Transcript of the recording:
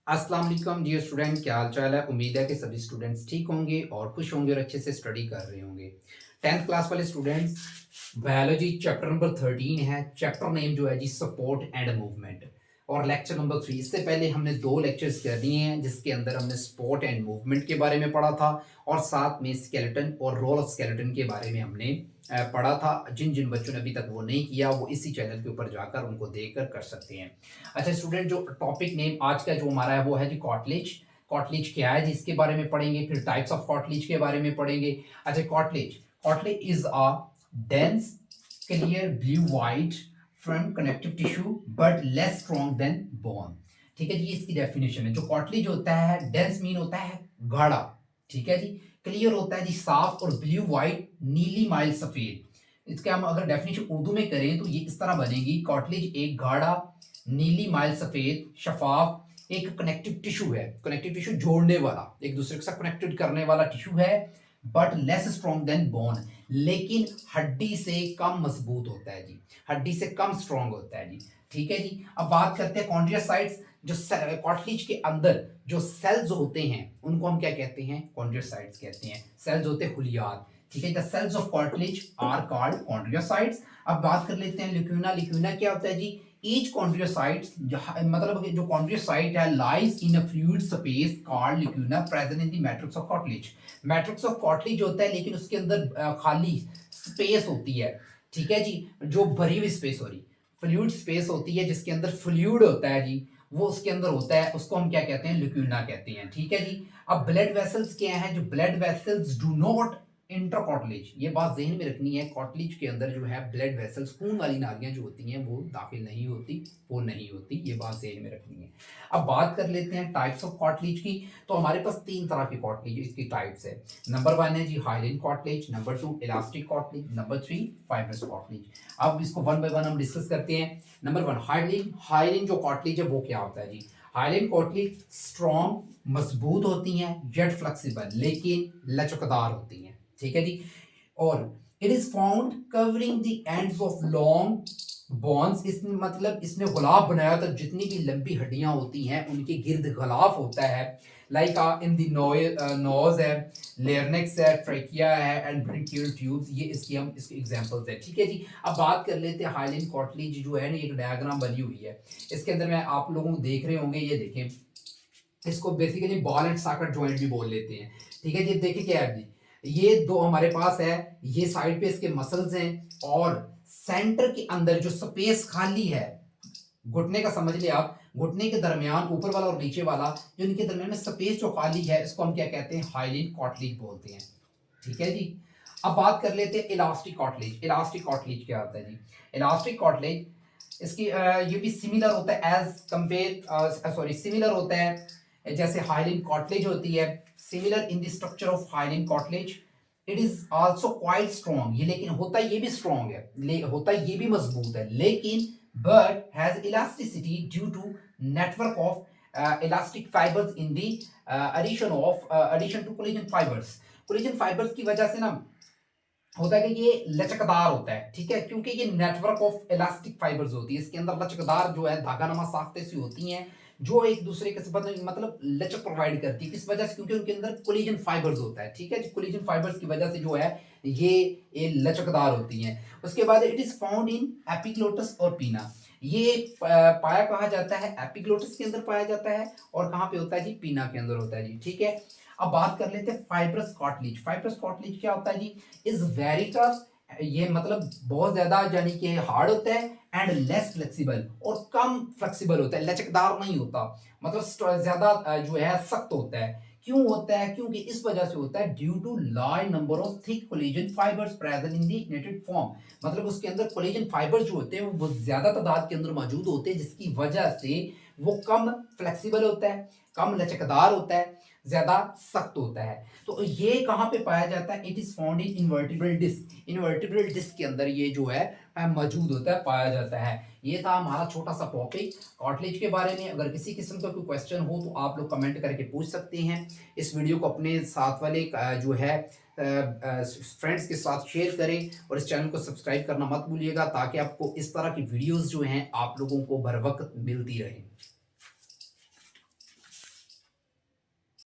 अस्सलाम वालेकुम dear student, क्या हाल चाल है। उम्मीद है कि सभी स्टूडेंट्स ठीक होंगे और खुश होंगे और अच्छे से स्टडी कर रहे होंगे। 10th क्लास वाले स्टूडेंट्स, बायोलॉजी चैप्टर नंबर 13 है। चैप्टर नेम जो है जी सपोर्ट एंड मूवमेंट और लेक्चर नंबर 3। इससे पहले हमने दो लेक्चर्स कर दिए हैं जिसके अंदर हमने सपोर्ट एंड मूवमेंट के बारे में पढ़ा था और साथ में स्केलेटन और रोल ऑफ स्केलेटन के बारे में हमने पढ़ा था। जिन जिन बच्चों ने अभी तक वो नहीं किया वो इसी चैनल के ऊपर जाकर उनको देखकर कर सकते हैं। अच्छा स्टूडेंट, जो टॉपिक नेम आज का जो हमारा है वो है जी कॉटलेज। कॉटलेज क्या है जी, इसके बारे में पढ़ेंगे। फिर टाइप्स ऑफ कॉटलेज के बारे में पढ़ेंगे। अच्छा, cartilage cartilage is a dense clear blue white front connective tissue but less strong than bone. ठीक है जी, इसकी डेफिनेशन है। जो कॉटलेज होता है, डेंस मीन होता है गाढ़ा, ठीक है जी। क्लियर होता है जी साफ, और ब्लू वाइट नीली माइल सफेद। इसके हम अगर डेफिनेशन उर्दू में करें तो ये इस तरह बनेगी। कॉटलेज एक गाढ़ा नीली माइल सफेद शफाफ एक कनेक्टिव टिश्यू है। कनेक्टिव टिश्यू जोड़ने वाला, एक दूसरे के साथ कनेक्टेड करने वाला टिश्यू है। But less strong than bone, लेकिन हड्डी से कम मजबूत होता है जी, हड्डी से कम स्ट्रॉन्ग होता है जी। ठीक है जी। अब बात करते हैं कॉन्ड्रियोसाइट्स। जो कॉटलेज के अंदर जो सेल्स होते हैं उनको हम क्या कहते हैं? कॉन्ड्रियोसाइट्स कहते हैं। सेल्स होते हैं हुलियात, ठीक है। The cells of cartilage are called chondrocytes. अब बात कर लेते हैं ल्यूक्यूना। ल्यूक्यूना क्या होता है जी? ईच कॉन्ड्रियोसाइट, मतलब जो कॉन्ड्रियोसाइट है lies in a fluid space called lacuna present in the matrix of cartilage. Matrix of cartilage होता है लेकिन उसके अंदर खाली स्पेस होती है, ठीक है जी। जो भरी हुई स्पेस हो रही फ्लूइड स्पेस होती है जिसके अंदर फ्लूइड होता है जी, वो उसके अंदर होता है, उसको हम क्या कहते हैं? ल्यूक्यूना कहते हैं, ठीक है जी। अब ब्लड वेसल्स क्या है? जो blood vessels do not enter cartilage, ये बात जहन में रखनी है। कॉटलेज के अंदर जो है ब्लड वेसल्स, खून वाली नालियां जो होती हैं वो दाखिल नहीं होती, वो नहीं होती, ये बात जहन में रखनी है। अब बात कर लेते हैं टाइप्स ऑफ कॉटलेज की। तो हमारे पास तीन तरह की कॉटलेज इसकी टाइप्स है। नंबर 1 है जी hyaline cartilage, number 2 elastic cartilage, number 3 fibrous cartilage. अब इसको वन बाय वन हम डिस्कस करते हैं। Number 1 hyaline. हाइलिन जो कॉटलेज है वो क्या होता है जी? हाइलिन कॉटलेज स्ट्रॉन्ग मजबूत होती हैं जेट फ्लेक्सिबल, लेकिन लचकदार होती हैं, ठीक है जी। और it is found covering the ends of long bones. इसने मतलब इसने गुलाब बनाया तो जितनी भी लंबी हड्डियां होती हैं उनके गिर्द गलाफ होता है। लाइक इन द नोज है, लेयरनेक्स है, ट्रेकिया है एंड ब्रंकियल ट्यूब्स। ये इसके एग्जांपल्स है, ठीक है जी। अब बात कर लेते हैं हाइलिन कॉटलेज जो है ना, एक डायग्राम बनी हुई है। इसके अंदर में आप लोगों को देख रहे होंगे, ये देखें, इसको basically ball and socket joint भी बोल लेते हैं, ठीक है जी। देखिए क्या है जी, ये दो हमारे पास है, ये साइड पे इसके मसल्स हैं और सेंटर के अंदर जो स्पेस खाली है, घुटने का समझ लिया आप, घुटने के दरमियान ऊपर वाला और नीचे वाला जो इनके दरमियान में स्पेस जो खाली है, इसको हम क्या कहते हैं? हाइलिन कॉटलेज बोलते हैं, ठीक है जी। अब बात कर लेते हैं इलास्टिक कॉटलेज। इलास्टिक कॉटलेज क्या होता है जी? इलास्टिक कॉटलेज इसकी ये भी सिमिलर होता है एज कंपेयर, सॉरी सिमिलर होता है जैसे हाइलिन कॉटलेज होती है। Similar in the structure of hyaline cartilage. It is also quite strong, ये लेकिन होता ये भी स्ट्रॉन्ग है, होता ये भी मजबूत है, लेकिन but has elasticity due to network of elastic fibres in the addition to collagen fibres. Collagen fibres की वजह से ना होता है कि ये लचकदार होता है, ठीक है, क्योंकि ये नेटवर्क ऑफ इलास्टिक फाइबर्स होती है, इसके अंदर लचकदार जो है धागा नमा साख्ते सी होती हैं जो एक दूसरे के साथ मतलब लचक प्रोवाइड करती है। किस वजह से? क्योंकि उनके अंदर कोलिजन फाइबर्स होता है, ठीक है। कोलिजन फाइबर्स की वजह से जो है ये लचकदार होती हैं। उसके बाद इट इज फाउंड इन एपिग्लोटस और पीना। ये पाया कहा जाता है? एपिग्लोटस के अंदर पाया जाता है। और कहाँ पे होता है जी? पीना के अंदर होता है जी, ठीक है। अब बात कर लेते हैं फाइब्रस कॉटलेज। फाइब्रस कॉटलेज क्या होता है जी? इज वेरी टफ, ये मतलब बहुत ज्यादा यानी कि हार्ड होता है एंड लेस फ्लेक्सिबल, और कम फ्लेक्सिबल होता है, लचकदार नहीं होता, मतलब ज्यादा जो है सख्त होता है। क्यों होता है? क्योंकि इस वजह से होता है due to large number of thick collagen fibres present in the netted form. मतलब उसके अंदर कोलेजन फाइबर्स जो होते हैं वो बहुत ज्यादा तादाद के अंदर मौजूद होते हैं, जिसकी वजह से वो कम फ्लेक्सिबल होता है, कम लचकदार होता है, ज्यादा सख्त होता है। तो ये कहाँ पे पाया जाता है? It is found in intervertebral disc. Intervertebral disc के अंदर ये जो है मौजूद होता है, पाया जाता है। ये था हमारा छोटा सा टॉपिक कॉटलेज के बारे में। अगर किसी किस्म का कोई क्वेश्चन हो तो आप लोग कमेंट करके पूछ सकते हैं। इस वीडियो को अपने साथ वाले जो है फ्रेंड्स के साथ शेयर करें और इस चैनल को सब्सक्राइब करना मत भूलिएगा, ताकि आपको इस तरह की वीडियोस जो हैं आप लोगों को बर वक्त मिलती रहें।